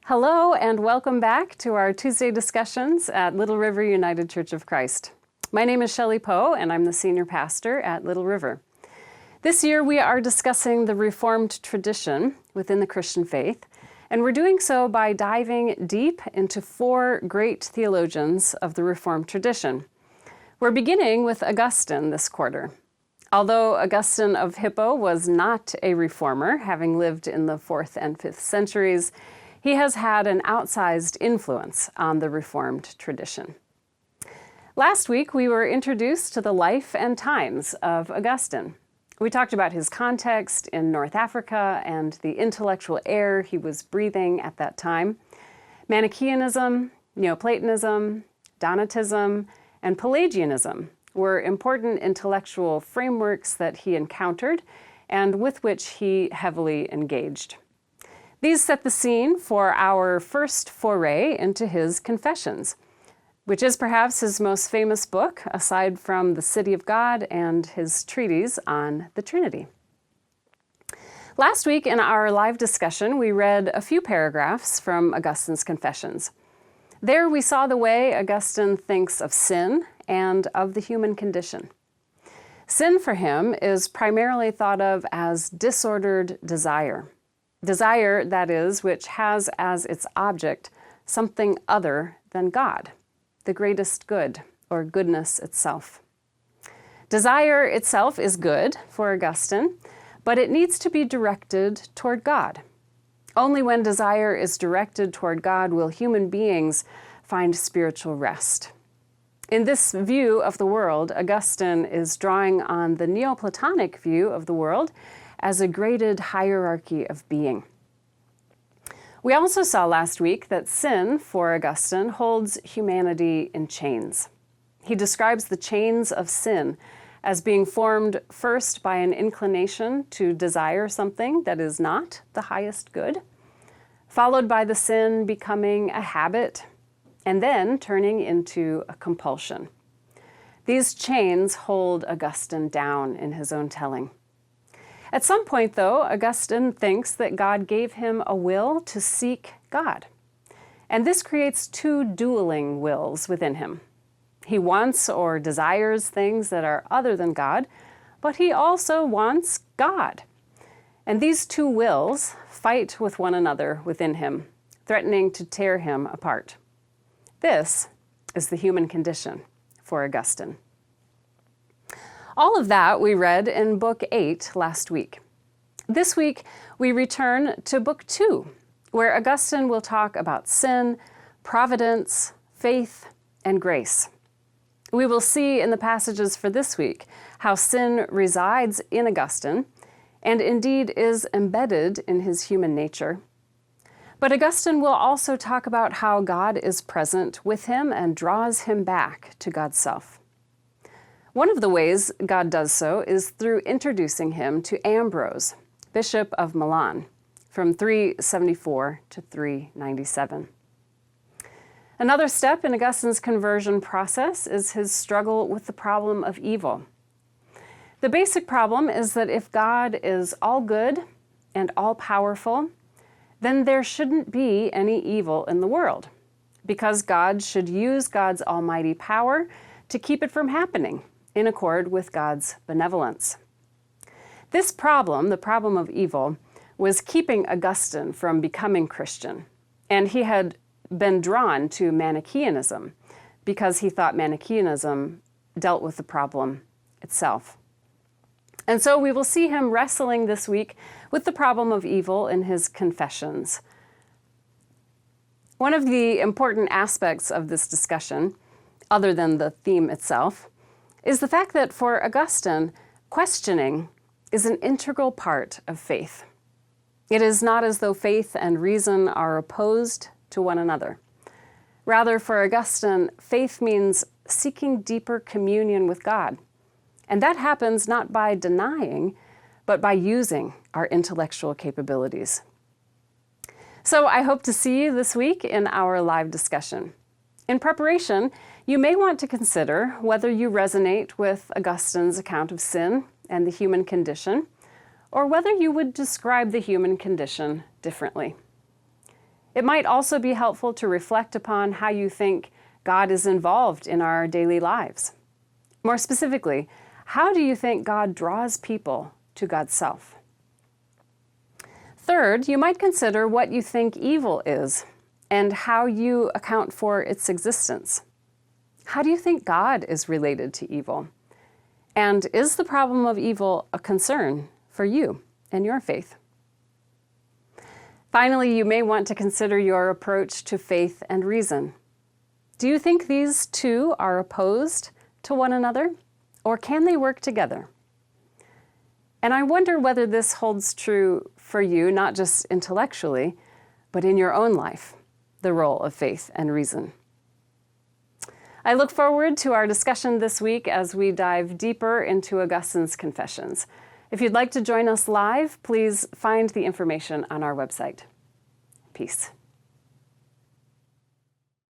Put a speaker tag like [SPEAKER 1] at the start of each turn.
[SPEAKER 1] Hello and welcome back to our Tuesday discussions at Little River United Church of Christ. My name is Shelli M and I'm the senior pastor at Little River. This year we are discussing the Reformed tradition within the Christian faith, and we're doing so by diving deep into four great theologians of the Reformed tradition. We're beginning with Augustine this quarter. Although Augustine of Hippo was not a reformer, having lived in the 4th and 5th centuries, he has had an outsized influence on the Reformed tradition. Last week, we were introduced to the life and times of Augustine. We talked about his context in North Africa and the intellectual air he was breathing at that time. Manichaeanism, Neoplatonism, Donatism, and Pelagianism were important intellectual frameworks that he encountered and with which he heavily engaged. These set the scene for our first foray into his Confessions, which is perhaps his most famous book, aside from The City of God and his treatise on the Trinity. Last week in our live discussion, we read a few paragraphs from Augustine's Confessions. There we saw the way Augustine thinks of sin and of the human condition. Sin for him is primarily thought of as disordered desire. Desire, that is, which has as its object something other than God, the greatest good, or goodness itself. Desire itself is good for Augustine, but it needs to be directed toward God. Only when desire is directed toward God will human beings find spiritual rest. In this view of the world, Augustine is drawing on the Neoplatonic view of the world as a graded hierarchy of being. We also saw last week that sin, for Augustine, holds humanity in chains. He describes the chains of sin as being formed first by an inclination to desire something that is not the highest good, followed by the sin becoming a habit, and then turning into a compulsion. These chains hold Augustine down in his own telling. At some point, though, Augustine thinks that God gave him a will to seek God. And this creates two dueling wills within him. He wants or desires things that are other than God, but he also wants God. And these two wills fight with one another within him, threatening to tear him apart. This is the human condition for Augustine. All of that we read in Book 8 last week. This week, we return to Book 2, where Augustine will talk about sin, providence, faith, and grace. We will see in the passages for this week how sin resides in Augustine, and indeed is embedded in his human nature. But Augustine will also talk about how God is present with him and draws him back to God's self. One of the ways God does so is through introducing him to Ambrose, Bishop of Milan, from 374 to 397. Another step in Augustine's conversion process is his struggle with the problem of evil. The basic problem is that if God is all good and all powerful, then there shouldn't be any evil in the world, because God should use God's almighty power to keep it from happening, in accord with God's benevolence. This problem, the problem of evil, was keeping Augustine from becoming Christian, and he had been drawn to Manichaeanism because he thought Manichaeanism dealt with the problem itself. And so we will see him wrestling this week with the problem of evil in his Confessions. One of the important aspects of this discussion, other than the theme itself, is the fact that for Augustine, questioning is an integral part of faith. It is not as though faith and reason are opposed to one another. Rather, for Augustine, faith means seeking deeper communion with God. And that happens not by denying, but by using our intellectual capabilities. So I hope to see you this week in our live discussion. In preparation, you may want to consider whether you resonate with Augustine's account of sin and the human condition, or whether you would describe the human condition differently. It might also be helpful to reflect upon how you think God is involved in our daily lives. More specifically, how do you think God draws people to God's self? Third, you might consider what you think evil is and how you account for its existence. How do you think God is related to evil? And is the problem of evil a concern for you and your faith? Finally, you may want to consider your approach to faith and reason. Do you think these two are opposed to one another, or can they work together? And I wonder whether this holds true for you, not just intellectually, but in your own life, the role of faith and reason. I look forward to our discussion this week as we dive deeper into Augustine's Confessions. If you'd like to join us live, please find the information on our website. Peace.